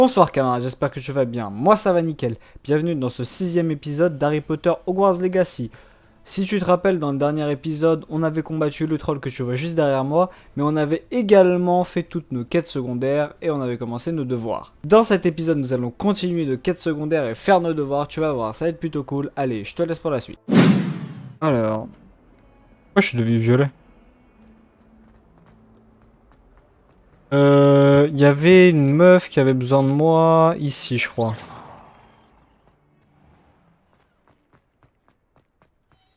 Bonsoir camarades, j'espère que tu vas bien. Moi ça va nickel. Bienvenue dans ce 6ème épisode d'Harry Potter Hogwarts Legacy. Si tu te rappelles, dans le dernier épisode, on avait combattu le troll que tu vois juste derrière moi, mais on avait également fait toutes nos quêtes secondaires et on avait commencé nos devoirs. Dans cet épisode, nous allons continuer de quêtes secondaires et faire nos devoirs, tu vas voir, ça va être plutôt cool. Allez, je te laisse pour la suite. Alors... Pourquoi je suis devenu violet? Il y avait une meuf qui avait besoin de moi ici, je crois.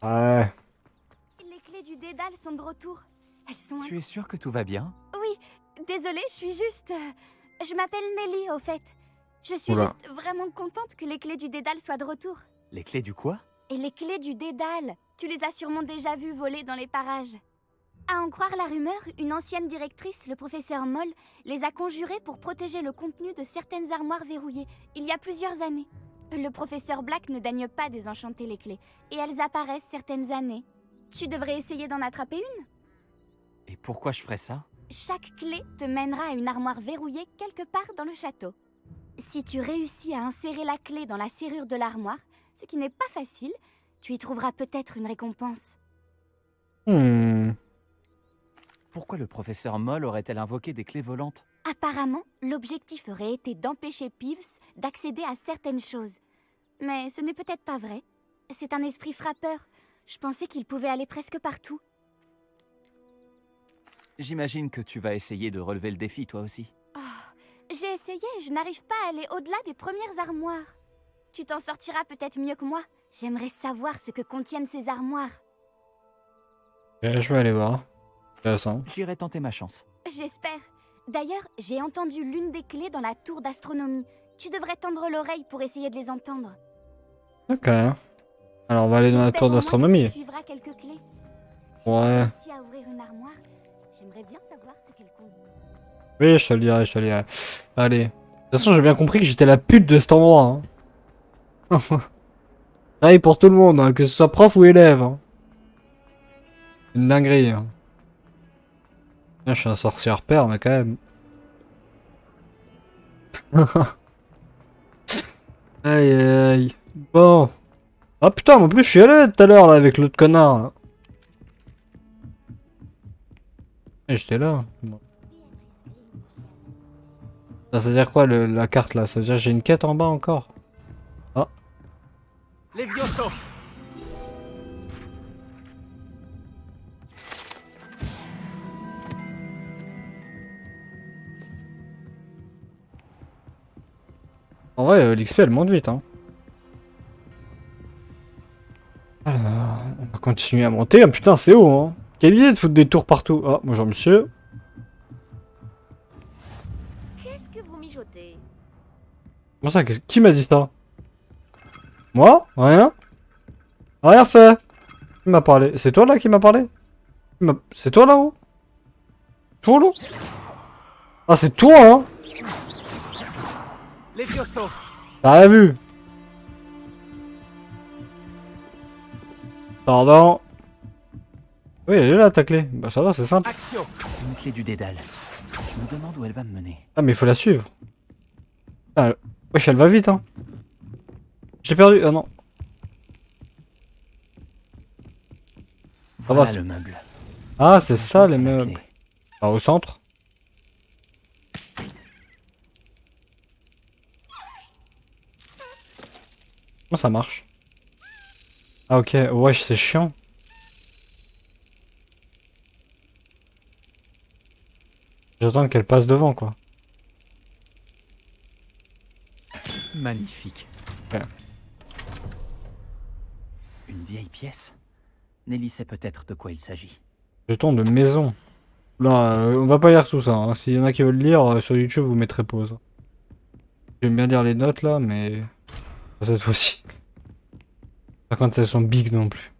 Ouais. Les clés du dédale sont de retour. Elles sont... Tu es sûr que tout va bien? Oui, désolée, je suis juste... je m'appelle Nelly, au fait. Je suis Oula. juste vraiment contente que les clés du dédale soient de retour. Les clés du quoi? Et les clés du dédale, tu les as sûrement déjà vues voler dans les parages. À en croire la rumeur, une ancienne directrice, le professeur Moll, les a conjurées pour protéger le contenu de certaines armoires verrouillées, il y a plusieurs années. Le professeur Black ne daigne pas désenchanter les clés, et elles apparaissent certaines années. Tu devrais essayer d'en attraper une. Et pourquoi je ferais ça? Chaque clé te mènera à une armoire verrouillée quelque part dans le château. Si tu réussis à insérer la clé dans la serrure de l'armoire, ce qui n'est pas facile, tu y trouveras peut-être une récompense. Pourquoi le professeur Moll aurait-elle invoqué des clés volantes? Apparemment, l'objectif aurait été d'empêcher Peeves d'accéder à certaines choses. Mais ce n'est peut-être pas vrai. C'est un esprit frappeur. Je pensais qu'il pouvait aller presque partout. J'imagine que tu vas essayer de relever le défi toi aussi. J'ai essayé, je n'arrive pas à aller au-delà des premières armoires. Tu t'en sortiras peut-être mieux que moi. J'aimerais savoir ce que contiennent ces armoires. Je vais aller voir. Intéressant. J'irai tenter ma chance. J'espère. D'ailleurs, j'ai entendu l'une des clés dans la tour d'astronomie. Tu devrais tendre l'oreille pour essayer de les entendre. Ok. Alors on va aller dans la J'espère tour au moins que d'astronomie. tu suivras quelques clés. Si Ouais. tu réussis à ouvrir une armoire, j'aimerais bien savoir ce qu'elle contient. Oui, je te le dirai, je te le dirai. Allez. De toute façon, j'ai bien compris que j'étais la pute de cet endroit. Hein. Pareil pour tout le monde, hein, que ce soit prof ou élève. Hein. Une dinguerie. Hein. Putain, je suis un sorcier père, mais quand même. Aïe aïe aïe. Bon. Ah putain, mais en plus je suis allé tout à l'heure là avec l'autre connard. Là. Et j'étais là. Bon. Ça veut dire quoi la carte là? Ça veut dire que j'ai une quête en bas encore? Ah. Levioso! En vrai, l'XP elle monte vite. Hein. Alors, on va continuer à monter. Ah, putain, c'est haut. Hein. Quelle idée de foutre des tours partout. Ah, bonjour monsieur. Qu'est-ce que vous mijotez? Comment ça? Qui m'a dit ça? Moi? Rien? Rien fait. Qui m'a parlé? C'est toi là qui m'a parlé? C'est toi là-haut? Toi là? Ah, c'est toi, hein? Levioso! T'as vu? Pardon. Oui, elle est là ta clé. Bah ça va, c'est simple. Action! Une clé du dédale. Je me demande où elle va me mener. Ah mais il faut la suivre. Ah, wesh, elle va vite hein. Je l'ai perdu. Ah non. Voilà c'est- le meuble. Ah c'est ça les La meubles. clé. Ah, au centre. Comment ça marche? Ah ok, wesh c'est chiant. J'attends qu'elle passe devant quoi. Magnifique. Ouais. Une vieille pièce. Nelly sait peut-être de quoi il s'agit. Jeton de maison. Là, on va pas lire tout ça. Hein. S'il y en a qui veulent lire, sur YouTube vous mettrez pause. J'aime bien lire les notes là, mais pas cette fois-ci. Par contre, elles sont big non plus.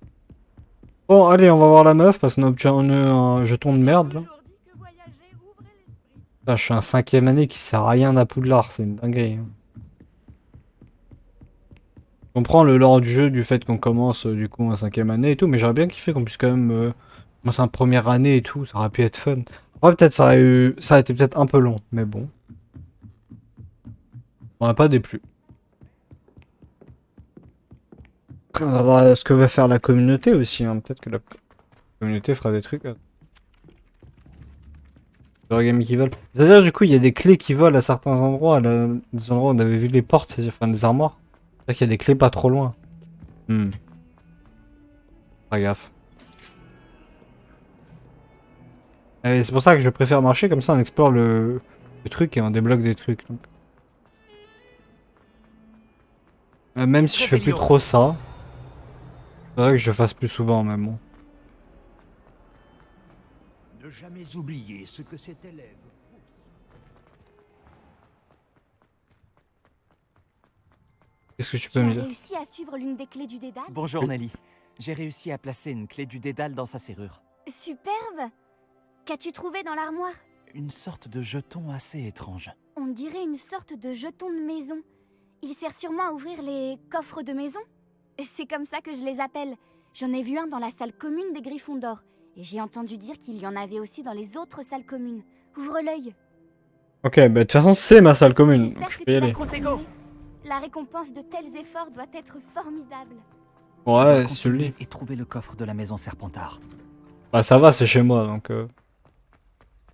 Bon, allez, on va voir la meuf parce qu'on a obtenu un jeton de merde là. Putain, je suis un 5ème année qui sert à rien à Poudlard, c'est une dinguerie. Hein. Je comprends le lore du jeu, du fait qu'on commence du coup en 5ème année et tout, mais j'aurais bien kiffé qu'on puisse quand même commencer en première année et tout, ça aurait pu être fun. Ouais, peut-être ça aurait été peut-être un peu long, mais bon. On n'a pas déplu. On va voir ce que va faire la communauté aussi. Hein. Peut-être que la communauté fera des trucs. Origami qui volent. C'est-à-dire, du coup, il y a des clés qui volent à certains endroits. Là, des endroits où on avait vu les portes, enfin des armoires. C'est-à-dire qu'il y a des clés pas trop loin. Pas gaffe. Et c'est pour ça que je préfère marcher, comme ça on explore le truc et on débloque des trucs. Donc. Même si je fais plus trop ça. C'est vrai que je le fasse plus souvent, même bon. Ne jamais oublier ce que cet élève. Qu'est-ce que tu Tu peux as me dire? réussi à suivre l'une des clés du dédale? Bonjour Nelly. J'ai réussi à placer une clé du dédale dans sa serrure. Superbe! Qu'as-tu trouvé dans l'armoire? Une sorte de jeton assez étrange. On dirait une sorte de jeton de maison. Il sert sûrement à ouvrir les coffres de maison. C'est comme ça que je les appelle. J'en ai vu un dans la salle commune des Griffons d'Or. Et j'ai entendu dire qu'il y en avait aussi dans les autres salles communes. Ouvre l'œil. Ok, bah de toute façon c'est ma salle commune, donc J'espère je que peux y tu vas aller. continuer. La récompense de tels efforts doit être formidable. Je dois Ouais, continuer celui. et trouver le coffre de la maison Serpentard. Bah ça va, c'est chez moi, donc...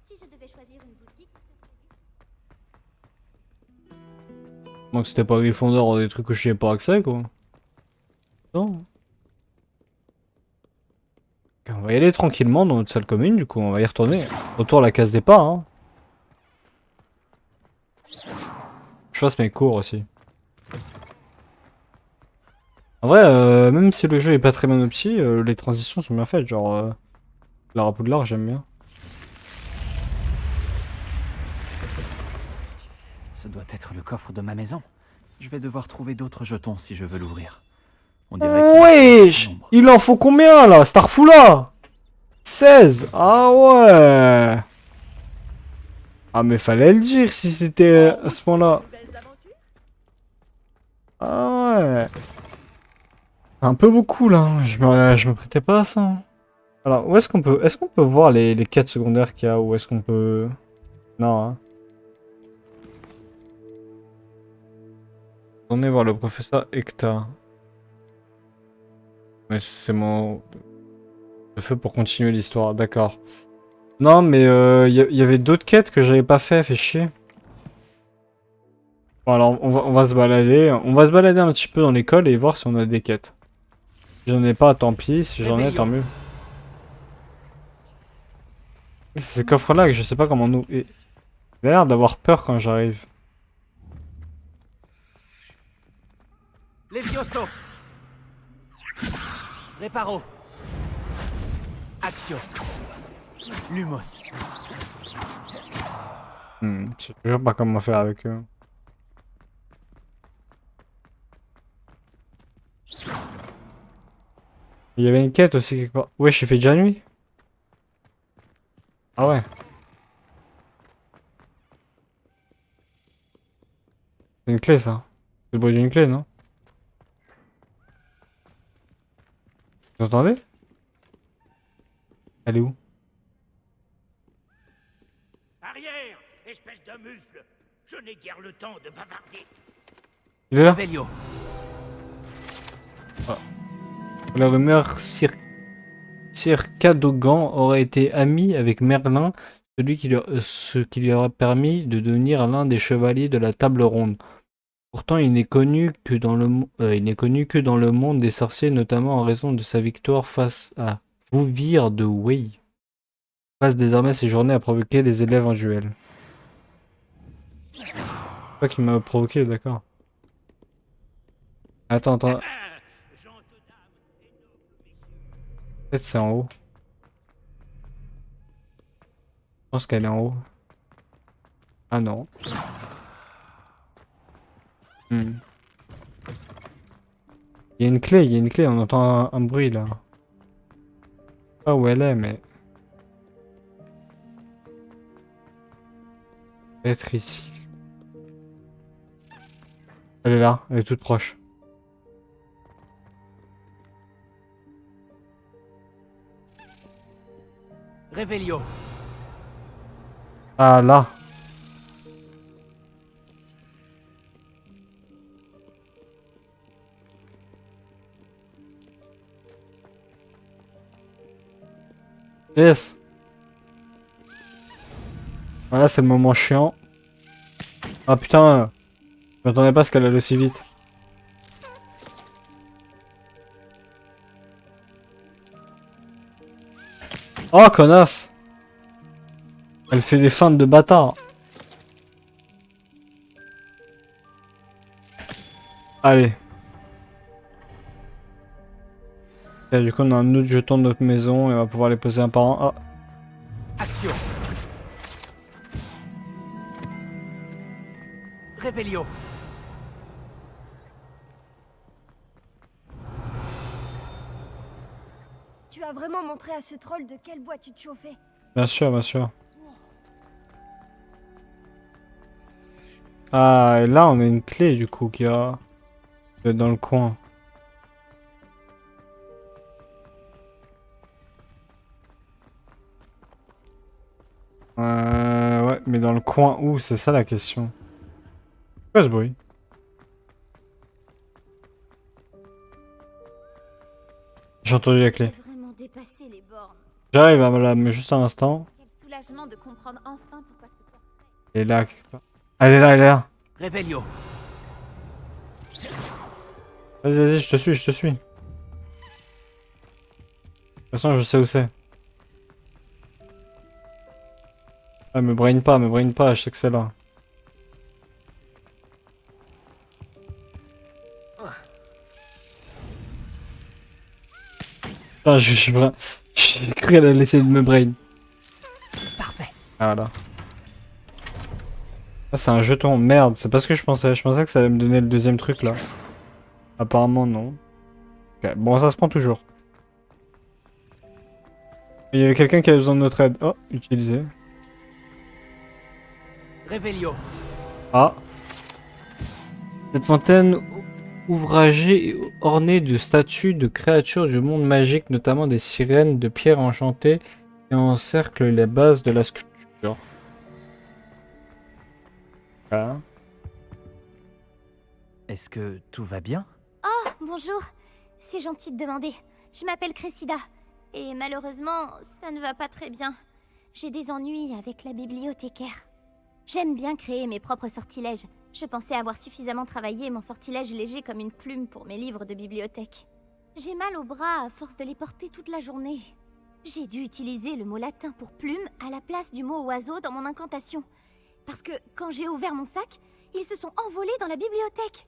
Si je devais choisir une boutique... Donc c'était pas Gryffondor ou des trucs que je n'y ai pas accès, quoi. Non. Ok, on va y aller tranquillement dans notre salle commune, du coup, on va y retourner. Retour à la case départ, hein. Je fasse mes cours aussi. En vrai, même si le jeu est pas très bien opti, les transitions sont bien faites, genre... Lara Poudlard, j'aime bien. Ce doit être le coffre de ma maison. Je vais devoir trouver d'autres jetons si je veux l'ouvrir. On dirait qu'il y a Wesh! un nombre. Il en faut combien, là? Starfoula 16! Ah ouais! Ah mais fallait le dire si c'était à ce point-là. Ah ouais. Un peu beaucoup là, je me prêtais pas à ça. Hein. Alors où est-ce qu'on peut voir les quêtes secondaires qu'il y a ou est-ce qu'on peut... Non hein. On est voir le professeur Hector. Mais c'est mon... Le feu pour continuer l'histoire, d'accord. Non mais y avait d'autres quêtes que j'avais pas fait chier. Bon alors on va se balader. On va se balader un petit peu dans l'école et voir si on a des quêtes. Si j'en ai pas, tant pis. Si j'en ai, tant mieux. C'est ces coffres-là que je sais pas comment nous... Il a l'air d'avoir peur quand j'arrive. Levioso. Reparo. Axio. Lumos. Je sais toujours pas comment faire avec eux. Il y avait une quête aussi quelque part. Ouais, j'ai fait déjà nuit. Ah ouais. C'est une clé ça. C'est le bruit d'une clé, non? Vous entendez? Elle est où? Arrière, espèce de mufle. Je n'ai guère le temps de bavarder. Il est là? Revelio. La rumeur Sir Cadogan aurait été ami avec Merlin, ce qui lui aurait permis de devenir l'un des chevaliers de la Table Ronde. Pourtant, il n'est connu que dans le monde des sorciers, notamment en raison de sa victoire face à Vouvir de Wei. Il passe désormais ses journées à provoquer les élèves en duel. C'est toi qui m'a provoqué, d'accord. Attends. Peut-être c'est en haut. Je pense qu'elle est en haut. Ah non. Il y a une clé, on entend un bruit là. Pas où elle est, mais... Peut-être ici. Elle est là, elle est toute proche. Revelio. Ah là. Yes. Voilà, c'est le moment chiant. Ah putain, je m'attendais pas à ce qu'elle allait aussi vite. Oh, connasse! Elle fait des feintes de bâtard. Allez. Et du coup, on a un autre jeton de notre maison et on va pouvoir les poser un par un. Ah. Action. Revelio. Tu as vraiment montré à ce troll de quel bois tu te chauffais. Bien sûr, bien sûr. Ah, et là, on a une clé, du coup, qui est dans le coin. Ouais, mais dans le coin où? C'est ça la question. Quoi ce bruit? J'ai entendu la clé. J'ai vraiment dépassé les bornes. J'arrive à là, mais juste un instant. Quel soulagement de comprendre enfin pourquoi ce portrait... Elle est là, quelque part. Elle est là, elle est là. Revelio. Vas-y, vas-y, je te suis, je te suis. De toute façon, je sais où c'est. Ah, me brain pas, je sais que c'est là. Putain, j'ai cru qu'elle allait essayer de me brain. Parfait. Ah, voilà. Ah, c'est un jeton, merde, c'est pas ce que je pensais. Je pensais que ça allait me donner le deuxième truc là. Apparemment, non. Ok, bon, ça se prend toujours. Il y avait quelqu'un qui avait besoin de notre aide. Oh, utilisé. Revelio. Ah. Cette fontaine ouvragée et ornée de statues de créatures du monde magique, notamment des sirènes de pierre enchantée, et encercle les bases de la sculpture. Ah. Est-ce que tout va bien? Oh, bonjour. C'est gentil de demander. Je m'appelle Cressida. Et malheureusement, ça ne va pas très bien. J'ai des ennuis avec la bibliothécaire. J'aime bien créer mes propres sortilèges. Je pensais avoir suffisamment travaillé mon sortilège léger comme une plume pour mes livres de bibliothèque. J'ai mal au bras à force de les porter toute la journée. J'ai dû utiliser le mot latin pour plume à la place du mot oiseau dans mon incantation. Parce que quand j'ai ouvert mon sac, ils se sont envolés dans la bibliothèque.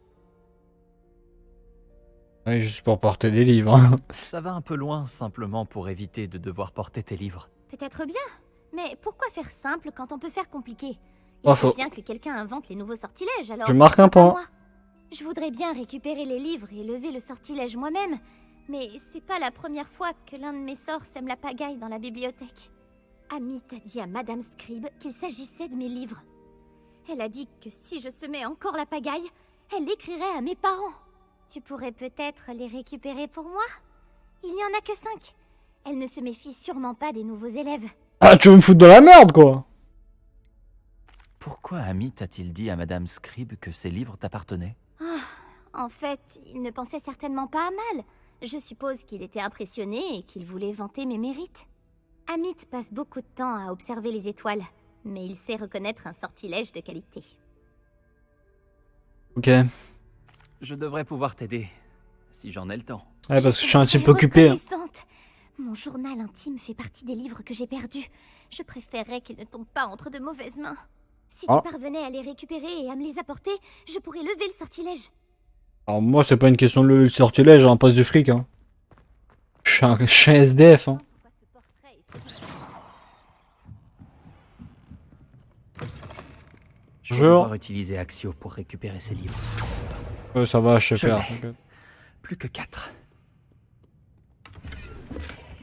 Oui, juste pour porter des livres. Hein. Ça va un peu loin, simplement pour éviter de devoir porter tes livres. Peut-être bien, mais pourquoi faire simple quand on peut faire compliqué? Il Pas faut faux. bien que quelqu'un invente les nouveaux sortilèges, alors... Je marque un pourquoi point. pas moi? Je voudrais bien récupérer les livres et lever le sortilège moi-même, mais c'est pas la première fois que l'un de mes sorts sème la pagaille dans la bibliothèque. Amit a dit à Madame Scribe qu'il s'agissait de mes livres. Elle a dit que si je semais encore la pagaille, elle l'écrirait à mes parents. Tu pourrais peut-être les récupérer pour moi? Il n'y en a que 5. Elle ne se méfie sûrement pas des nouveaux élèves. Ah, tu veux me foutre de la merde, quoi! Pourquoi Amit a-t-il dit à Madame Scribe que ses livres t'appartenaient? En fait, il ne pensait certainement pas à mal. Je suppose qu'il était impressionné et qu'il voulait vanter mes mérites. Amit passe beaucoup de temps à observer les étoiles, mais il sait reconnaître un sortilège de qualité. Ok. Ouais, Je devrais pouvoir t'aider, si j'en ai le temps. parce que je suis un type Très occupé. Hein. reconnaissante. Mon journal intime fait partie des livres que j'ai perdus. Je préférerais qu'ils ne tombent pas entre de mauvaises mains. Si Ah. tu parvenais à les récupérer et à me les apporter, je pourrais lever le sortilège. Alors moi, c'est pas une question de le sortilège, j'ai un poste de fric. Hein. Je suis un SDF. Hein. Je vais Bonjour. devoir utiliser Axio pour récupérer ses livres. Ça va, je sais Je faire. l'ai. t'inquiète. Plus que 4.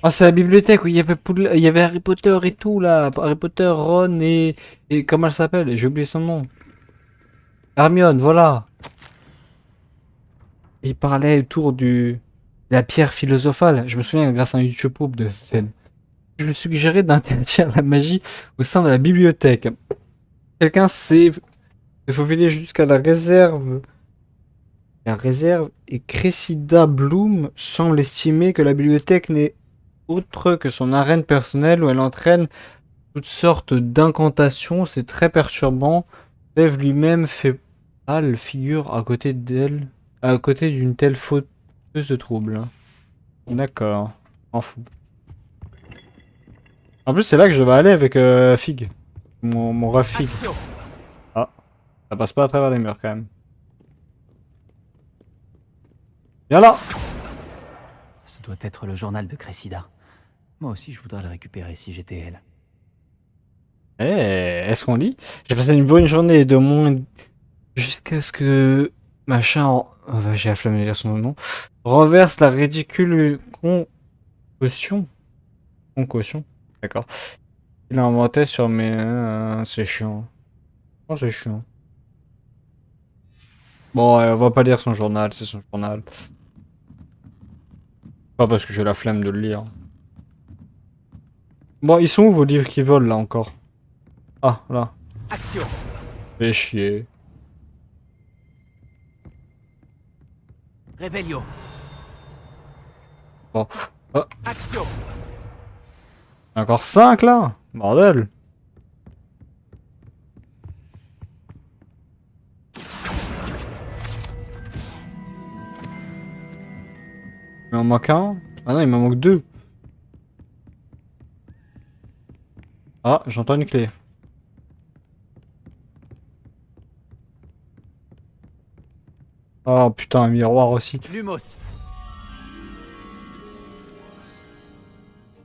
Ah, c'est la bibliothèque où il y avait Harry Potter et tout là. Harry Potter, Ron et comment elle s'appelle? J'ai oublié son nom. Hermione, voilà. Il parlait autour de la pierre philosophale. Je me souviens grâce à un YouTube de cette scène. Je lui suggérais d'interdire la magie au sein de la bibliothèque. Quelqu'un s'est faufilé jusqu'à la réserve. La réserve et Cressida Bloom semble estimer que la bibliothèque n'est autre que son arène personnelle où elle entraîne toutes sortes d'incantations. C'est très perturbant. Bev lui-même fait pâle figure à côté d'elle, à côté d'une telle fauteuse de trouble. D'accord, m'en fous. En plus, c'est là que je vais aller avec Fig. Mon ref Fig. Action. Ah, ça passe pas à travers les murs quand même. Viens là! Ce doit être le journal de Cressida. Moi aussi, je voudrais le récupérer si j'étais elle. Eh, est-ce qu'on lit? J'ai passé une bonne journée de moins jusqu'à ce que machin, j'ai la flemme de dire son nom, renverse la ridicule concaution. Concaution, d'accord. Il a inventé sur mes... c'est chiant. Oh, c'est chiant. Bon, on va pas lire son journal, c'est son journal. Pas parce que j'ai la flemme de le lire. Bon, ils sont où vos livres qui volent là encore? Ah, là. Action. Fais chier. Revelio. Bon. Ah, Action. encore 5 là? Bordel. Il m'en manque un? Ah non, il m'en manque 2. Ah, j'entends une clé. Oh putain, un miroir aussi. Lumos.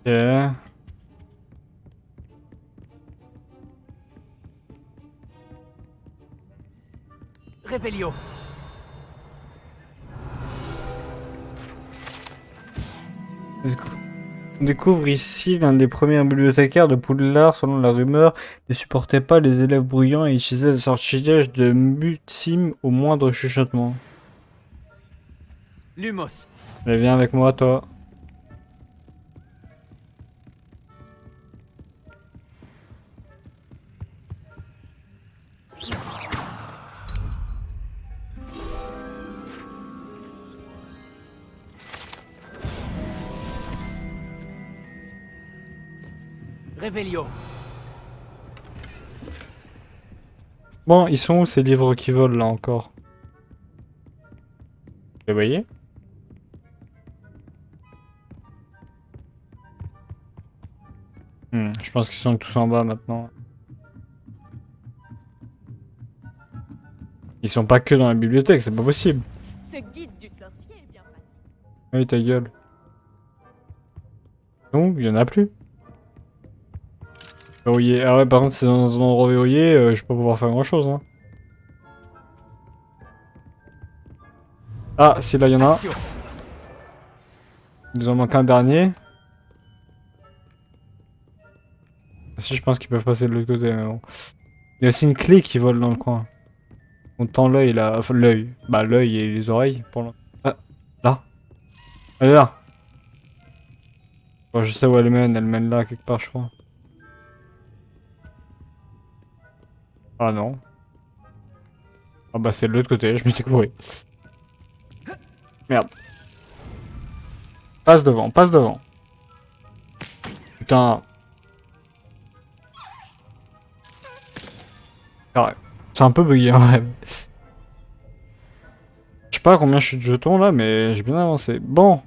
Ok. Revelio. On découvre ici l'un des premiers bibliothécaires de Poudlard, selon la rumeur, ne supportait pas les élèves bruyants et utilisait des sortilèges de Mutim au moindre chuchotement. Lumos. Allez, viens avec moi, toi. Revelio. Bon, ils sont où ces livres qui volent là encore? Vous les voyez? Je pense qu'ils sont tous en bas maintenant. Ils sont pas que dans la bibliothèque, c'est pas possible. Ce guide du sorcier est bien pratique. Oui, ta gueule. Non, il y en a plus. Verrouillé. Ah ouais, par contre, c'est dans un endroit verrouillé, je vais pas pouvoir faire grand chose. Hein. Ah, si là, il y en a. Action. Il nous en manque un dernier. Si, je pense qu'ils peuvent passer de l'autre côté. Mais bon. Il y a aussi une clé qui vole dans le coin. On tend l'œil là. Enfin, l'œil. Bah, l'œil et les oreilles pour l'instant. Ah, là. Elle est là. Bon, je sais où elle mène. Elle mène là, quelque part, je crois. Ah non. Ah bah, c'est de l'autre côté. Je me suis couru. Merde. Passe devant, passe devant. Putain. Ah ouais. C'est un peu bugué en vrai. Je sais pas combien je suis de jetons là, mais j'ai bien avancé. Bon.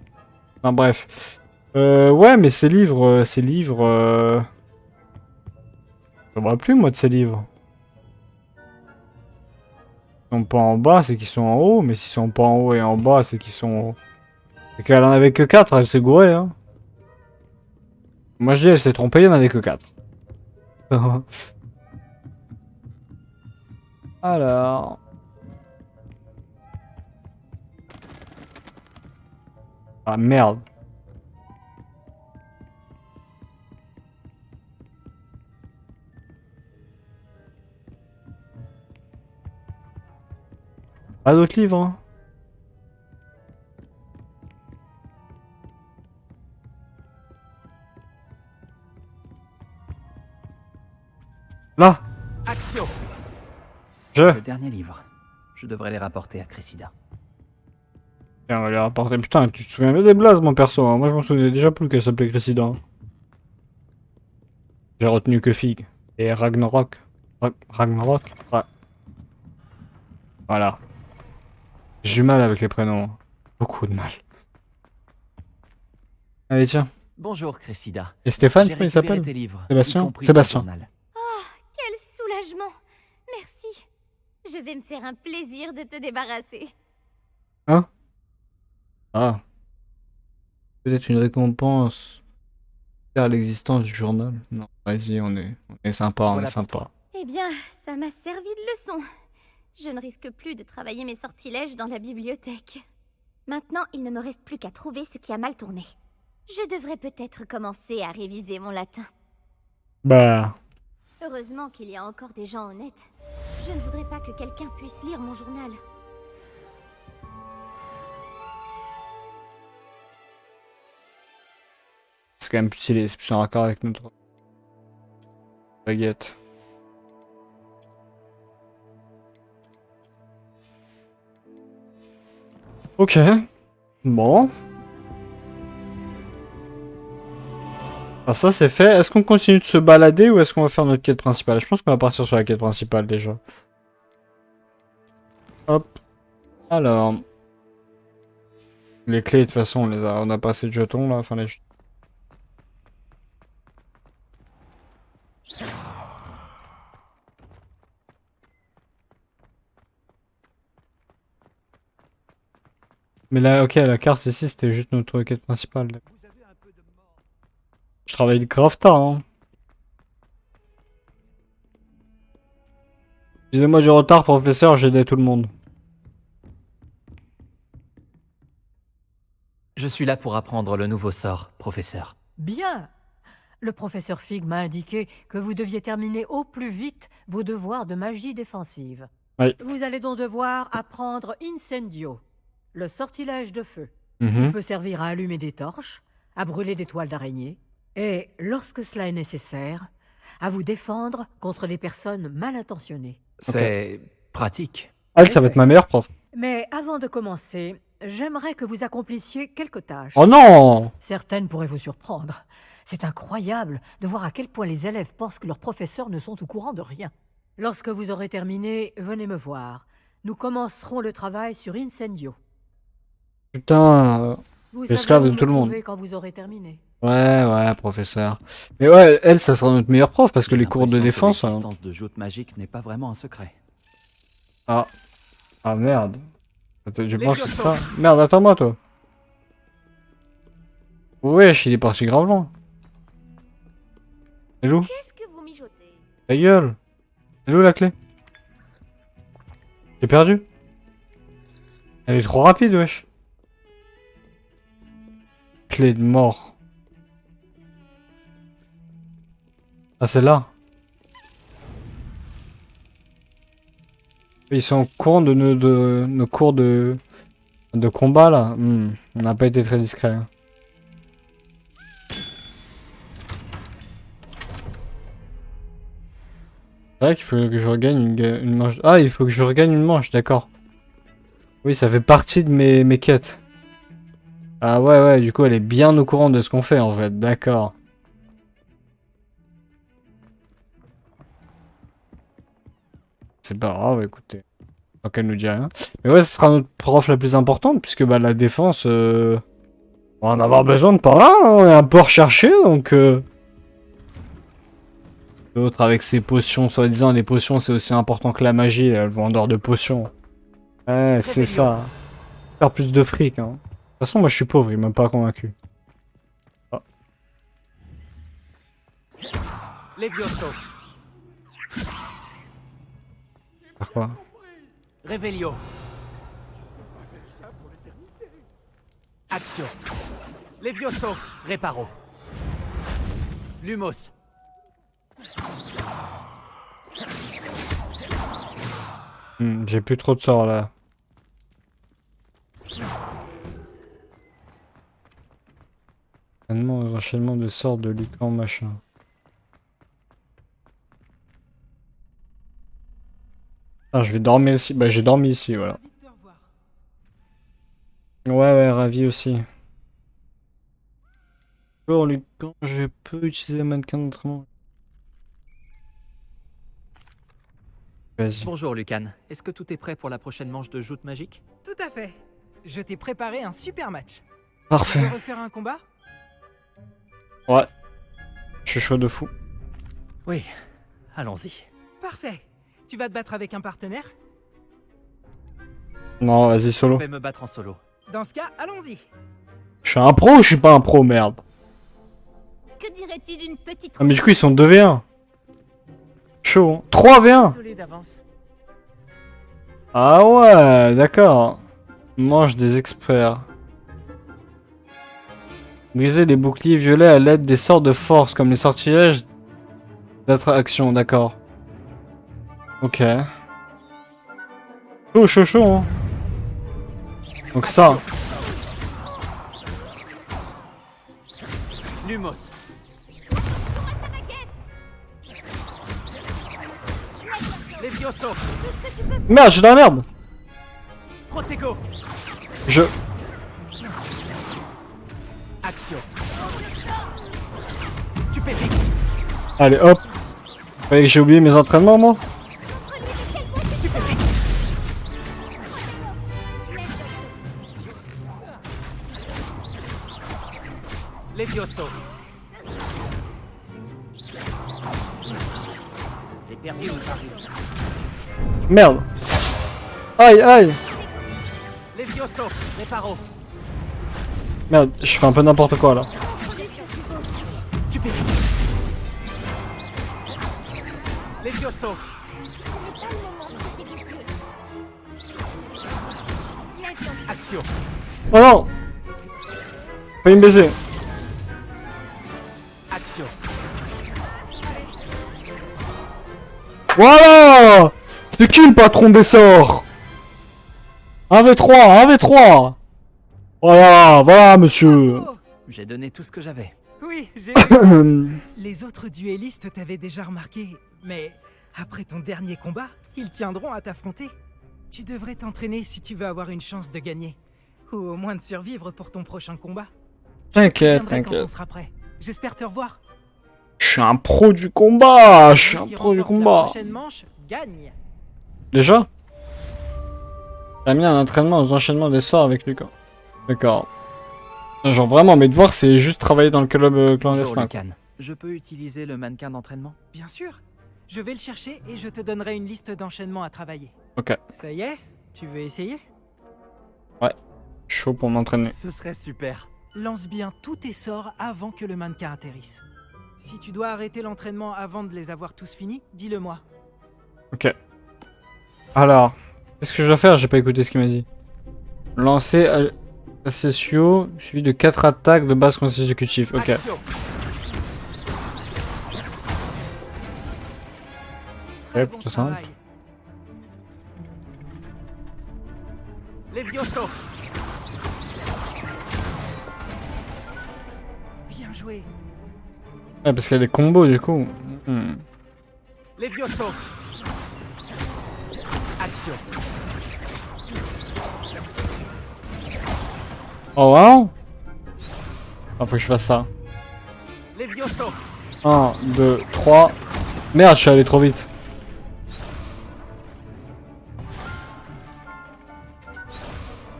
Enfin bref. Ouais, mais ces livres, j'en vois plus moi de ces livres. Ils sont pas en bas, c'est qu'ils sont en haut, mais s'ils sont pas en haut et en bas, c'est qu'ils sont en haut. C'est qu'elle en avait que 4, elle s'est gourée, hein. Moi je dis, elle s'est trompée, il y en avait que 4. Alors... Ah merde. Pas d'autres livres, hein. Là, Action. je... Le dernier livre. Je devrais les rapporter à Cressida. Tiens, on va lui rapporter. Putain, tu te souviens bien des blazes, mon perso, hein. Moi, je m'en souvenais déjà plus qu'elle s'appelait Cressida, hein. J'ai retenu que Fig. Et Ragnarok. Ragnarok? Ouais. Voilà. J'ai du mal avec les prénoms. Beaucoup de mal. Allez, tiens. Bonjour, Cressida. Et Stéphane, J'ai comment il récupéré s'appelle? tes livres, Sébastien y compris Sébastien. ton journal. Quel soulagement. Merci. Je vais me faire un plaisir de te débarrasser. Hein? Ah. Peut-être une récompense à l'existence du journal. Non, vas-y, on est sympa, on est Voilà pour sympa. toi. Eh bien, ça m'a servi de leçon. Je ne risque plus de travailler mes sortilèges dans la bibliothèque. Maintenant, il ne me reste plus qu'à trouver ce qui a mal tourné. Je devrais peut-être commencer à réviser mon latin. Bah. Heureusement qu'il y a encore des gens honnêtes. Je ne voudrais pas que quelqu'un puisse lire mon journal. C'est quand même plus stylé, c'est plus en raccord avec notre baguette. Ok. Bon. Ah, ça c'est fait. Est-ce qu'on continue de se balader ou est-ce qu'on va faire notre quête principale? Je pense qu'on va partir sur la quête principale déjà. Hop. Alors. Les clés, de toute façon, on a pas assez de jetons là. Enfin, les jetons. Mais là, ok, la carte ici, c'était juste notre quête principale. Je travaille grave tard, hein. Excusez-moi du retard, professeur, j'ai aidé tout le monde. Je suis là pour apprendre le nouveau sort, professeur. Bien. Le professeur Fig m'a indiqué que vous deviez terminer au plus vite vos devoirs de magie défensive. Oui. Vous allez donc devoir apprendre Incendio, le sortilège de feu. Mhm. Il peut servir à allumer des torches, à brûler des toiles d'araignée, et, lorsque cela est nécessaire, à vous défendre contre des personnes mal intentionnées. C'est pratique. Elle, ça va être ma meilleure prof. Mais avant de commencer, j'aimerais que vous accomplissiez quelques tâches. Oh non! Certaines pourraient vous surprendre. C'est incroyable de voir à quel point les élèves pensent que leurs professeurs ne sont au courant de rien. Lorsque vous aurez terminé, venez me voir. Nous commencerons le travail sur Incendio. Putain. Vous Esclave savez de où tout me le monde. trouver quand vous aurez terminé. Ouais, professeur. Mais ouais, elle, ça sera notre meilleure prof parce que J'ai les cours de l'impression que défense. l'existence de joutes magiques n'est pas vraiment un secret. Ah. Ah merde. Attends, je Les pense que c'est ça. piochons. Merde, attends-moi, toi. Wesh, il est parti grave loin. Elle est où? Qu'est-ce que vous mijotez? Ta gueule. Elle est où la clé? J'ai perdu. Elle est trop rapide, wesh. Clé de mort. Ah, c'est là. Ils sont au courant de nos cours de combat là. On n'a pas été très discret, hein. C'est vrai qu'il faut que je regagne une manche. Ah, il faut que je regagne une manche, d'accord. Oui, ça fait partie de mes quêtes. Ah ouais, du coup, elle est bien au courant de ce qu'on fait en fait, d'accord. C'est pas grave, écoutez. Tant qu'elle nous dit rien. Mais ouais, ce sera notre prof la plus importante, puisque bah, la défense, on va en avoir besoin de par là, hein, on est un peu recherché, donc... L'autre avec ses potions, soi-disant, les potions c'est aussi important que la magie, le vendeur de potions. Ouais, c'est ça. Faire plus de fric, hein. De toute façon, moi je suis pauvre, il m'a pas convaincu. Ah. Levioso, Faire quoi? Revelio. Action. Levioso, Reparo. Lumos. J'ai plus trop de sorts là. Enchaînement de sorts de Lycan machin. Ah, je vais dormir ici. Bah, j'ai dormi ici, voilà. Ouais, ravi aussi. Bonjour Lucan, je peux utiliser le mannequin d'entraînement. Vas-y. Bonjour Lucan, est-ce que tout est prêt pour la prochaine manche de joute magique? Tout à fait. Je t'ai préparé un super match. Tu Parfait. veux refaire un combat? Ouais. Je suis chaud de fou. Oui, allons-y. Parfait. Tu vas te battre avec un partenaire? Non, vas-y Je solo. vais me battre en solo. Dans ce cas, allons-y. Je suis un pro ou je suis pas un pro, merde? Que dirais-tu d'une petite Ah mais du coup ils sont 2v1. Chaud, hein. 3v1. Désolé d'avance. Ah ouais, d'accord. Mange des experts. Briser les boucliers violets à l'aide des sorts de force, comme les sortilèges d'attraction, d'accord. Ok. Chaud, hein. Donc ça. Lumos. Levioso. Merde, je suis dans la merde. Protego. Je... Action. Stupéfix. Allez, hop. Fallait que j'ai oublié mes entraînements, moi. Levioso. J'ai perdu mon pari. Merde. Aïe. Levioso. Reparo. Merde, je fais un peu n'importe quoi, là. Stupéfix. Levioso. Action. Oh non. Fallait me baiser. Action. Voilà. C'est qui le patron des sorts? 1v3. Voilà, monsieur. Oh, J'ai donné tout ce que j'avais. oui, j'ai vu. Les autres duellistes t'avaient déjà remarqué, mais après ton dernier combat, ils tiendront à t'affronter. Tu devrais t'entraîner si tu veux avoir une chance de gagner, ou au moins de survivre pour ton prochain combat. Je T'inquiète, viendrai quand on t'inquiète. sera prêt. J'espère te revoir. Je suis un pro du combat. Je suis Celui un qui pro du remporte la combat. prochaine manche gagne. Déjà? J'ai mis un entraînement aux enchaînements des sorts avec Lucas. D'accord. Genre vraiment, mes devoirs c'est juste travailler dans le club Bonjour clandestin. Lucan. Je peux utiliser le mannequin d'entraînement? Bien sûr. Je vais le chercher et je te donnerai une liste d'enchaînements à travailler. Ok. Ça y est? Tu veux essayer? Chaud pour m'entraîner. Ce serait super. Lance bien tous tes sorts avant que le mannequin atterrisse. Si tu dois arrêter l'entraînement avant de les avoir tous finis, dis-le moi. Ok. Alors, qu'est-ce que je dois faire? J'ai pas écouté ce qu'il m'a dit. Lancer Accessio suivi de 4 attaques de base consécutives. Ok. Action. Très Ouais, bon plutôt simple. travail. Levioso. Bien joué. Ouais, parce qu'il y a des combos du coup. Levioso. Action. Oh wow. Ah, faut que je fasse ça. Levioso. 1, 2, 3. Merde, je suis allé trop vite.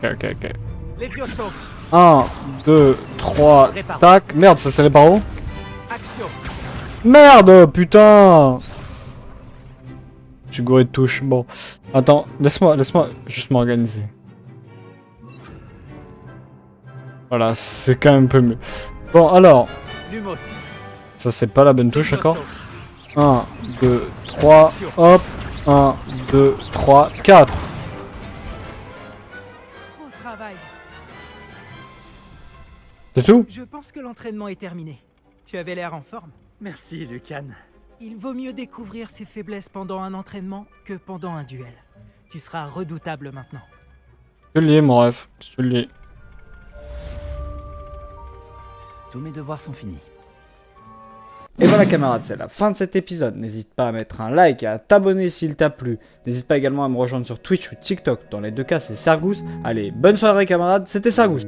Ok. Levioso. 1, 2, 3, Réparo. tac. Merde, ça s'est réparé. Action. Merde, putain. Je suis gouré de touches. Bon, attends, laisse-moi juste m'organiser. Voilà, c'est quand même un peu mieux. Bon, alors, Lumos. ça c'est pas la bonne touche, Levioso. d'accord? 1, 2, 3, hop. 1, 2, 3, 4. Beau travail. C'est tout? Je pense que l'entraînement est terminé. Tu avais l'air en forme. Merci Lucan. Il vaut mieux découvrir ses faiblesses pendant un entraînement que pendant un duel. Tu seras redoutable maintenant. Je l'ai, mon ref. Je l'ai. Tous mes devoirs sont finis. Et voilà camarades, c'est la fin de cet épisode. N'hésite pas à mettre un like et à t'abonner s'il t'a plu. N'hésite pas également à me rejoindre sur Twitch ou TikTok. Dans les deux cas, c'est Sargouz. Allez, bonne soirée camarades, c'était Sargouz.